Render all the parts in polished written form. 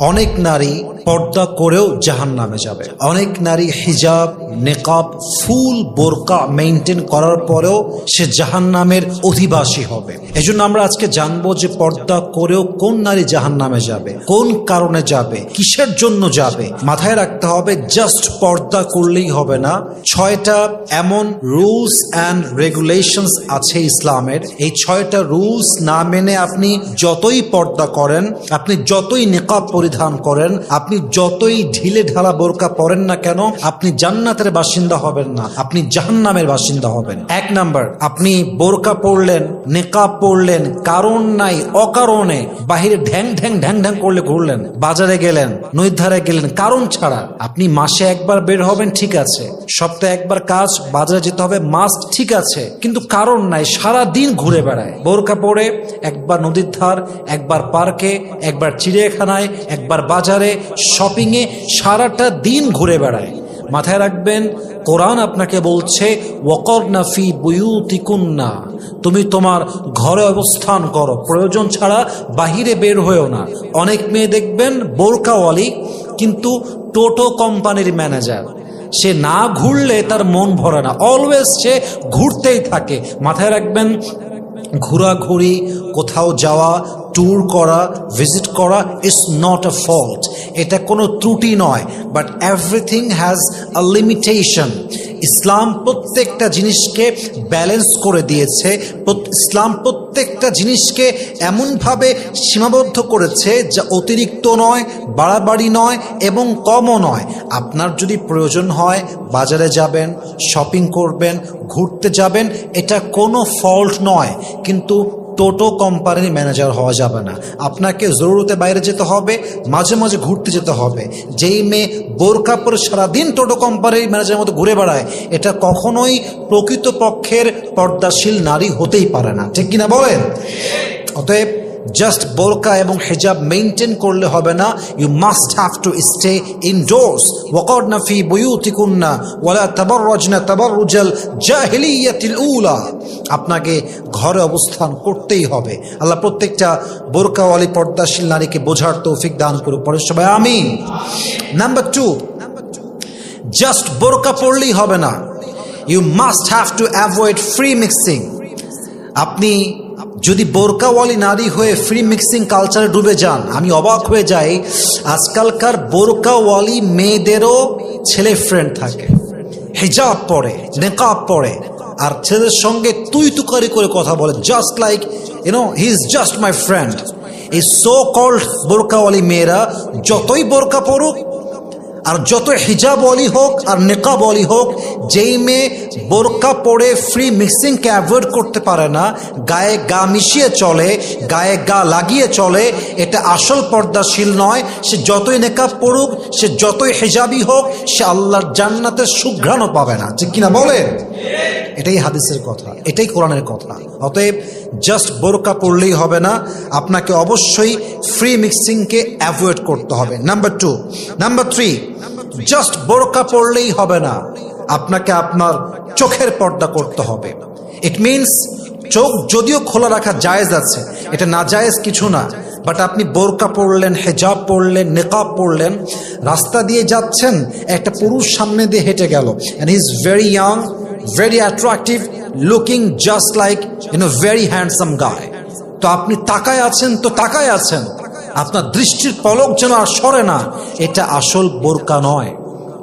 অনেক নারী পর্দা করেও জাহান্নামে যাবে। অনেক নারী হিজাব, নেকাব, ফুল বোরকা মেইনটেইন করার পরেও সে জাহান্নামের অধিবাসী হবে। এজন্য আমরা আজকে জানবো যে পর্দা করেও কোন নারী জাহান্নামে যাবে, কোন কারণে যাবে, কিসের জন্য যাবে। মাথায় রাখতে হবে জাস্ট পর্দা করলেই হবে না। 6টা এমন রুলস অ্যান্ড রেগুলেশনস আছে ইসলামের। এই 6টা রুলস না মেনে আপনি যতই পর্দা করেন, আপনি যতই নিকাব পরিধান করেন, আপনি যতই ঢিলে ঢালা বোরকা পরেন না কেন, আপনি জান্নাতের বাসিন্দা হবেন না, আপনি জাহান্নামের বাসিন্দা হবেন। 1 নাম্বার, আপনি বোরকা পরলেন, নিকাব পরলেন, কারণ নাই অকারণে বাহিরে ঢ্যাং ঢ্যাং ঢ্যাং ঢ্যাং করলে ঘুরলেন, বাজারে গেলেন, নদীর ধারে গেলেন, কারণ ছাড়া। আপনি মাসে একবার বের হবেন, ঠিক আছে, সপ্তাহে একবার কাজ, বাজারে যেতে হবে মাস্ট, ঠিক আছে, কিন্তু কারণ নাই সারা দিন ঘুরে বেড়ায় বোরকা পরে, একবার নদীর ধার, একবার পার্কে, একবার চিড়িয়াখানায়, একবার বাজারে, শপিংয়ে, সারাটা দিন ঘুরে বেড়ায়। মাথায় রাখবেন, কোরআন আপনাকে বলছে ওয়াকরনা ফি বুয়ুতিকুন্না, তুমি তোমার ঘরে অবস্থান করো, প্রয়োজন ছাড়া বাহিরে বের হয়েও না। অনেক মেয়ে দেখবেন বোরকাওয়ালি কিন্তু টোটো কোম্পানির ম্যানেজার, সে না ঘুরলে তার মন ভরে না, অলওয়েজ সে ঘুরতেই থাকে। মাথায় রাখবেন, ঘোরাঘুরি, কোথাও যাওয়া, ট্যুর করা, ভিজিট করা ইজ নট আ ফল্ট, এটা কোনো ত্রুটি নয়, but everything has a limitation. ইসলাম প্রত্যেকটা জিনিসকে ব্যালেন্স করে দিয়েছে। ইসলাম প্রত্যেকটা জিনিসকে এমনভাবে সীমাবদ্ধ করেছে যা অতিরিক্ত নয়, বাড়াবাড়ি নয় এবং কমও নয়। আপনার যদি প্রয়োজন হয় বাজারে যাবেন, শপিং করবেন, ঘুরতে যাবেন, এটা কোনো ফল্ট নয়, কিন্তু টোটো কোম্পানির ম্যানেজার হওয়া যাবে না। আপনাকে জরুরতে বাইরে যেতে হবে, মাঝে মাঝে ঘুরতে যেতে হবে। যেই মেয়ে বোরকা পরে সারাদিন টোটো কোম্পানির ম্যানেজারের মতো ঘুরে বেড়ায়, এটা কখনোই প্রকৃতপক্ষের পর্দাশীল নারী হতেই পারে না, ঠিক কিনা বলেন? অতএব জাস্ট বোরকা এবং হিজাব মেইনটেইন করলে হবে না, you must have to stay indoors. ওয়াকরনা ফি বুয়ুতিকুন্না ওয়ালা তাবাররাজনা তাবাররুজাল জাহিলিয়াতিল উলা, আপনাকে ঘরে অবস্থান করতেই হবে। আল্লাহ প্রত্যেকটা বোরকাওয়ালি পর্দাশীল নারীকে বোঝার তৌফিক দান করুক, পরে সবাই আমিন। নাম্বার 2, জাস্ট বোরকা পরলেই হবে না, you must have to avoid free mixing. আপনি যদি বোরকাওয়ালি নারী হয়ে ফ্রি মিক্সিং কালচারে ডুবে যান, আমি অবাক হয়ে যাই, আজকালকার বোরকাওয়ালি মেয়েদেরও ছেলে ফ্রেন্ড থাকে, হিজাব পরে, নেকাব পরে, আর ছেলেদের সঙ্গে তুই তুকারি করে কথা বলে, just like he is just my friend. এই সো কল্ড বোরকাওয়ালি মেয়েরা যতই বোরকা পড়ুক আর যত হিজাবওয়ালি হোক আর নেকাবওয়ালি হোক, যেই মেয়ে বোরকা পরে ফ্রি মিক্সিংকে অ্যাভয়েড করতে পারে না, গায়ে গা মিশিয়ে চলে, গায়ে গা লাগিয়ে চলে, এটা আসল পর্দাশীল নয়। সে যতই নেকাব পড়ুক, সে যতই হিজাবি হোক, সে আল্লাহর জান্নাতের সুঘ্রাণও পাবে না, ঠিক কিনা বলে? এটাই হাদিসের কথা, এটাই কোরআনের কথা। অতএব জাস্ট বোরকা পড়লেই হবে না, আপনাকে অবশ্যই ফ্রি মিক্সিংকে অ্যাভয়েড করতে হবে। নাম্বার 2, নাম্বার 3, জাস্ট বোরকা পড়লেই হবে না, আপনাকে আপনার চোখের পর্দা করতে হবে। ইট মিনস চোখ যদিও খোলা রাখা জায়েজ আছে, এটা না জায়েজ কিছু না, বাট আপনি বোরকা পরলেন, হেজাব পরলেন, নেকাব পরলেন, রাস্তা দিয়ে যাচ্ছেন, একটা পুরুষ সামনে দিয়ে হেঁটে গেল, and he is very young, very attractive, looking just like very handsome guy, তো আপনি তাকায় আছেন তো তাকায় আছেন, আপনার দৃষ্টির পলক যেন আর সরে না। এটা আসল বোরকা নয়,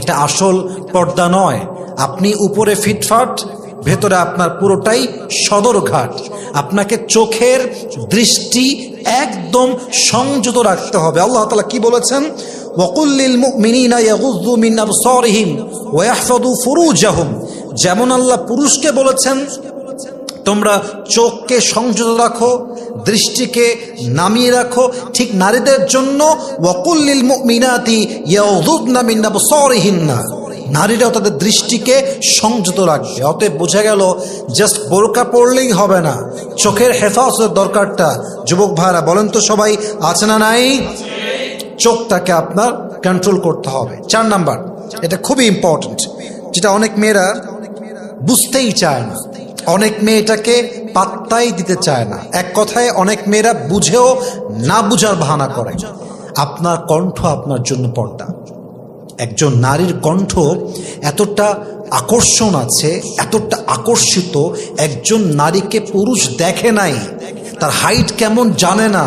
এটা আসল পর্দা নয়। আপনি উপরে ফিটফাট, ভেতরে আপনার পুরোটাই সদরঘাট। আপনাকে চোখের দৃষ্টি একদম সংযত রাখতে হবে। আল্লাহ তাআলা কি বলেছেন? ওয়াকুল লিল মুমিনিনা ইয়াগুযযু মিন আবসারিহিম ওয়া ইয়াহফাযু ফুরুজাহুম। যেমন আল্লাহ পুরুষকে বলেছেন তোমরা চোখকে সংযত রাখো, দৃষ্টিকে নামিয়ে রাখো, ঠিক নারীদের জন্য ওয়াকুল লিল মুমিনাতি ইয়াগুযযুনা মিন আবসারিহিন্না, নারীরাও তাদের দৃষ্টিকে সংযত রাখবে। অতএব বোঝা গেল জাস্ট বোরকা পড়লেই হবে না, চোখের হেফাজতের দরকারটা যুবক ভাইরা বলেন তো সবাই আছে না নাই? চোখটাকে আপনার কন্ট্রোল করতে হবে। 4 নাম্বার, এটা খুবই ইম্পর্টেন্ট, যেটা অনেক মেয়েরা বুঝতেই চায় না, অনেক মেয়ে এটাকে পাত্তাই দিতে চায় না। এক কথায় অনেক মেয়েরা বুঝেও না বুঝার বাহানা করে। আপনার কণ্ঠ আপনার জন্য পর্দা। একজন নারীর কণ্ঠ এতটা আকর্ষণ আছে, এতটা আকর্ষিত, একজন নারীকে পুরুষ দেখে নাই, তার হাইট কেমন জানে না,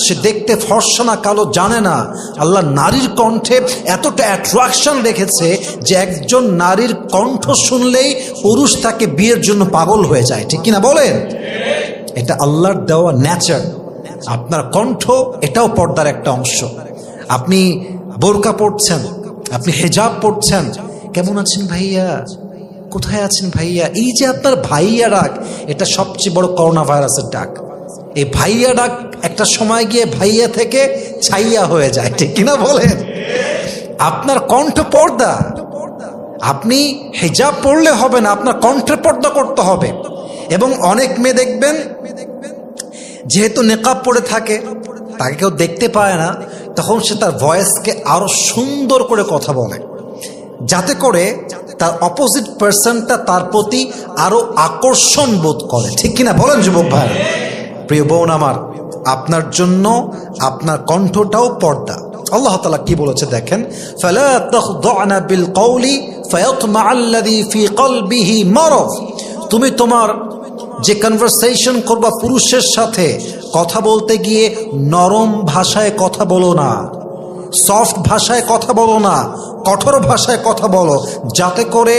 সে দেখতে ফর্সা না কালো জানে না, আল্লাহ নারীর কণ্ঠে এতটা অ্যাট্রাকশন রেখেছে যে একজন নারীর কণ্ঠ শুনলেই পুরুষ তাকে বিয়ের জন্য পাগল হয়ে যায়। ঠিক কিনা বলেন? এটা আল্লাহর দেওয়া নেচার। আপনার কণ্ঠ এটাও পর্দার একটা অংশ। আপনি বোরকা পড়ছেন, আপনি হিজাব পড়ছেন, কেমন আছেন ভাইয়া, কোথায় আছেন ভাইয়া, এই যে আপনার ভাইয়া ডাক, এটা সবচেয়ে বড় করোনা ভাইরাসের ডাক। এই ভাইয়া ডাক একটা সময় গিয়ে ভাইয়া থেকে ছাইয়া হয়ে যায়। ঠিক কিনা বলেন? আপনার কণ্ঠ পর্দা। আপনি হিজাব পড়লে হবে না, আপনার কণ্ঠের পর্দা করতে হবে। এবং অনেক মেয়ে দেখবেন যেহেতু নেকাব পড়ে থাকে, তাকে কেউ দেখতে পায় না, তখন সে তার ভয়েসকে আরো সুন্দর করে কথা বলে, যাতে করে তার অপোজিট পার্সনটা তার প্রতি আরো আকর্ষণ বোধ করে। ঠিক কিনা বলেন যুবক ভাই? প্রিয় বোন আমার, আপনার জন্য আপনার কণ্ঠটাও পর্দা। আল্লাহ তাআলা কি বলেছে দেখেন, ফালা তাখদা'না বিল কওলি ফায়াতমা'আল্লাযী ফী কলবিহি মারাদ। তুমি তোমার যে কনভারসেশন করবা পুরুষের সাথে, কথা বলতে গিয়ে নরম ভাষায় কথা বলো না, সফট ভাষায় কথা বলো না, কঠোর ভাষায় কথা বলো, যাতে করে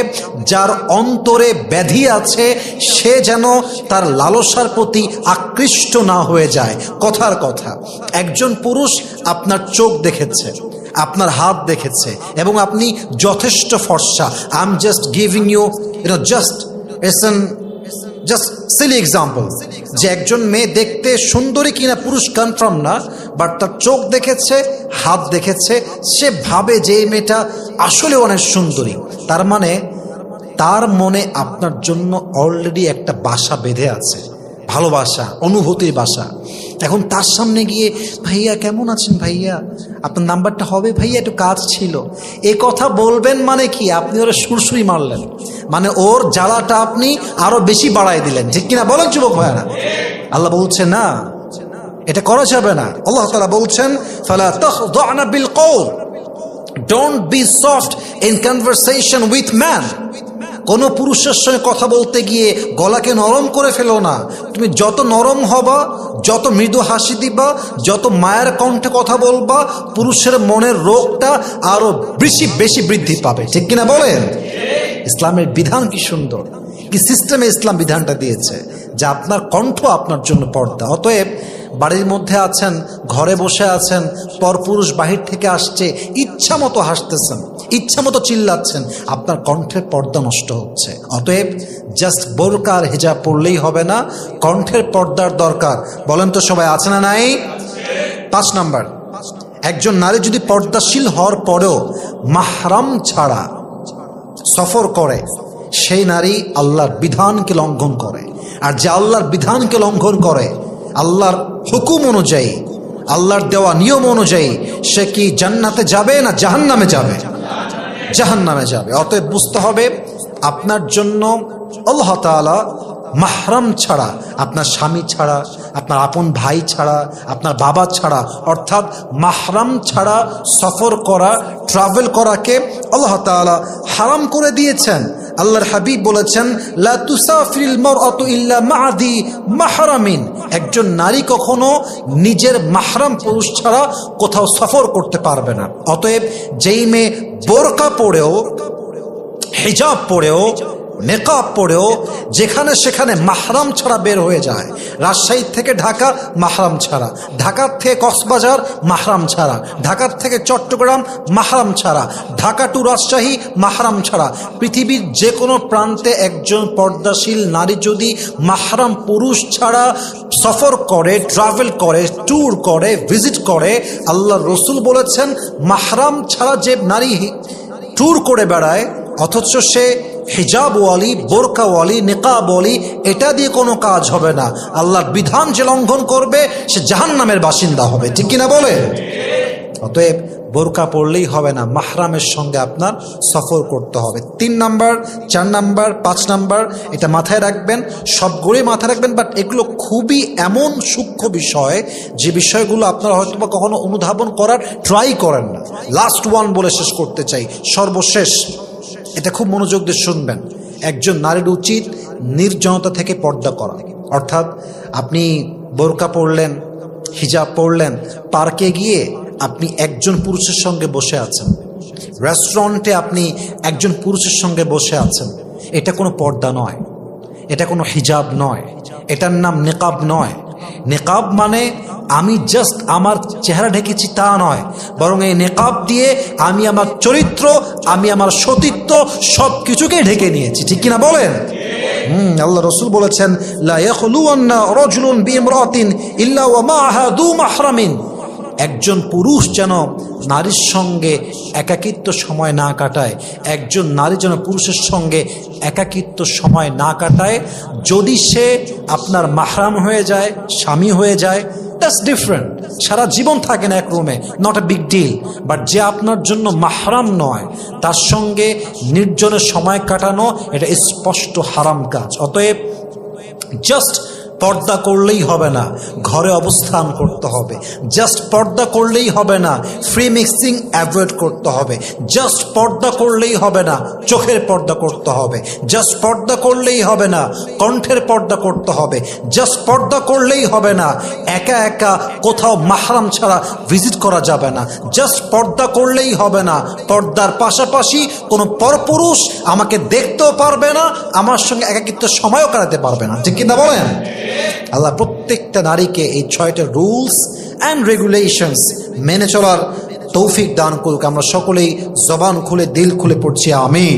যার অন্তরে ব্যাধি আছে সে যেন তার লালসার প্রতি আকৃষ্ট না হয়ে যায়। কথার কথা, একজন পুরুষ আপনার চোখ দেখেছে, আপনার হাত দেখেছে, এবং আপনি যথেষ্ট ফর্সা। I am just giving you just silly example, যে একজন মেয়ে দেখতে সুন্দরী কিনা পুরুষ কনফার্ম না, বাট তার চোখ দেখেছে, হাত দেখেছে, সে ভাবে যে এই মেয়েটা আসলে অনেক সুন্দরী। তার মানে তার মনে আপনার জন্য অলরেডি একটা বাসা বেঁধে আছে, ভালোবাসা, অনুভূতির বাসা। এখন তার সামনে গিয়ে ভাইয়া কেমন আছেন ভাইয়া, আপনার নাম্বারটা হবে ভাইয়া, একটু কাজ ছিল, এ কথা বলবেন মানে কি? আপনি ওরা সুরসুরি মারলেন, মানে ওর জ্বালাটা আপনি আরো বেশি বাড়াই দিলেন। ঠিক কিনা বলেন যুবক ভাইয়ারা? আল্লাহ বলছে না, এটা করা যাবে না। আল্লাহ তাআলা বলছেন ফালা তাখদা'না বিল কওল, don't be soft in conversation with man. কোন পুরুষের সঙ্গে কথা বলতে গিয়ে গলাকে নরম করে ফেলো না। তুমি যত নরম হবা, যত মৃদু হাসি দিবা, যত মায়ের কণ্ঠে কথা বলবা, পুরুষের মনের রোগটা আরো বেশি বৃদ্ধি পাবে। ঠিক কিনা বলেন? ইসলামের বিধান কি সুন্দর, কি সিস্টেমে ইসলাম বিধানটা দিয়েছে, যে আপনার কণ্ঠ আপনার জন্য পর্দা। অতএব বাড়ির মধ্যে আছেন, ঘরে বসে আছেন, পরপুরুষ বাহির থেকে আসছে, ইচ্ছা মতো হাসতেছেন, ইচ্ছা মতো চিল্লাচ্ছেন, আপনার কণ্ঠের পর্দা নষ্ট হচ্ছে। অতএব জাস্ট বোরকা আর হিজাব পড়লেই হবে না, কণ্ঠের পর্দার দরকার। বলেন তো সবাই, আছে না নাই? 5 নাম্বার, একজন নারী যদি পর্দাশীল হওয়ার পরেও মাহরাম ছাড়া সফর করে, সেই নারী আল্লাহর বিধানকে লঙ্ঘন করে। আর যে আল্লাহর বিধানকে লঙ্ঘন করে, আল্লাহর হুকুম অনুযায়ী, আল্লাহর দেওয়া নিয়ম অনুযায়ী, সে কি জান্নাতে যাবে না জাহান্নামে যাবে? জাহান্নামে যাবে। অতএব বুঝতে হবে, আপনার জন্য আল্লাহ তাআলা মাহরাম ছাড়া, আপনার স্বামী ছাড়া, আপনার আপন ভাই ছাড়া, আপনার বাবা ছাড়া, অর্থাৎ মাহরাম ছাড়া সফর করা, ট্রাভেল করাকে আল্লাহ তাআলা হারাম করে দিয়েছেন। আল্লাহর হাবিব বলেছেন, লা তুসাফিরিল মারআতু ইল্লা মা'a যি মাহরামিন। একজন নারী কখনো নিজের মাহরাম পুরুষ ছাড়া কোথাও সফর করতে পারবে না। অতএব যেই মেয়ে বোরকা পরেও, হিজাব পরেও, নেকাব পরেও যেখানে সেখানে মাহরাম ছাড়া বের হয়ে যায়, রাজশাহী থেকে ঢাকা মাহরাম ছাড়া, ঢাকার থেকে কক্সবাজার মাহরাম ছাড়া, ঢাকার থেকে চট্টগ্রাম মাহরাম ছাড়া, ঢাকা টু রাজশাহী মাহরাম ছাড়া, পৃথিবীর যে কোনো প্রান্তে একজন পর্দাশীল নারী যদি মাহরাম পুরুষ ছাড়া সফর করে, ট্রাভেল করে, ট্যুর করে, ভিজিট করে, আল্লাহ রসুল বলেছেন মাহরাম ছাড়া যে নারী ট্যুর করে বেড়ায়, অথচ সে হিজাবওয়ালি, বোরকাওয়ালি, নিকাবওয়ালি, এটা দিয়ে কোনো কাজ হবে না। আল্লাহর বিধান যে লঙ্ঘন করবে সে জাহান্নামের বাসিন্দা হবে। ঠিক কিনা বলে? অতএব বোরকা পড়লেই হবে না, মাহরামের সঙ্গে আপনার সফর করতে হবে। 3 নাম্বার, 4 নাম্বার, 5 নাম্বার, এটা মাথায় রাখবেন, সবগুলোই মাথায় রাখবেন। বাট এগুলো খুবই এমন সূক্ষ্ম বিষয় যে বিষয়গুলো আপনারা হয়তো বা কখনো অনুধাবন করার ট্রাই করেন না। লাস্ট ওয়ান বলে শেষ করতে চাই, সর্বশেষ, এটা খুব মনোযোগ দিয়ে শুনবেন। একজন নারীর উচিত নির্জনতা থেকে পর্দা করা। অর্থাৎ আপনি বোরকা পরলেন, হিজাব পরলেন, পার্কে গিয়ে আপনি একজন পুরুষের সঙ্গে বসে আছেন, রেস্টুরেন্টে আপনি একজন পুরুষের সঙ্গে বসে আছেন, এটা কোনো পর্দা নয়, এটা কোনো হিজাব নয়, এটার নাম নিকাব নয়। নিকাব মানে আমি জাস্ট আমার চেহারা ঢেকেছি তা নয়, বরং এই নিকাব দিয়ে আমি আমার চরিত্র, আমি আমার সতীত্ব সব কিছুকে ঢেকে নিয়েছি। ঠিক কিনা বলেন? আল্লাহ রসুল বলেছেন, লা ইয়াখলুওয়ান্না রাজুলুন বিইমরাতিন ইল্লা ওয়া মাআহা যু মাহরামিন। একজন পুরুষ যেন নারীর সঙ্গে একাকিত্ব সময় না কাটায়, একজন নারী যেন পুরুষের সঙ্গে একাকিত্ব সময় না কাটায় যদি সে আপনার মাহরাম হয়ে যায়, স্বামী হয়ে যায়, দ্যাটস ডিফারেন্ট। সারা জীবন থাকে না এক রুমে, not a big deal. But যে আপনার জন্য মাহরাম নয়, তার সঙ্গে নির্জনের সময় কাটানো এটা স্পষ্ট হারাম কাজ। অতএব জাস্ট পর্দা করলেই হবে না, ঘরে অবস্থান করতে হবে। জাস্ট পর্দা করলেই হবে না, ফ্রি মিক্সিং অ্যাভয়েড করতে হবে। জাস্ট পর্দা করলেই হবে না, চোখের পর্দা করতে হবে। জাস্ট পর্দা করলেই হবে না, কণ্ঠের পর্দা করতে হবে। জাস্ট পর্দা করলেই হবে না, একা একা কোথাও মাহরাম ছাড়া ভিজিট করা যাবে না। জাস্ট পর্দা করলেই হবে না, পর্দার পাশাপাশি কোনো পরপুরুষ আমাকে দেখতেও পারবে না, আমার সঙ্গে একাকিত্ব সময়ও কাটাতে পারবে না। ঠিক কিনা বলেন? আল্লাহ প্রত্যেকটা নারীকে এই 6টা রুলস অ্যান্ড রেগুলেশনস মেনে চলার তৌফিক দান করুক। আমরা সকলেই জবান খুলে দিল খুলে পড়ছি আমিন।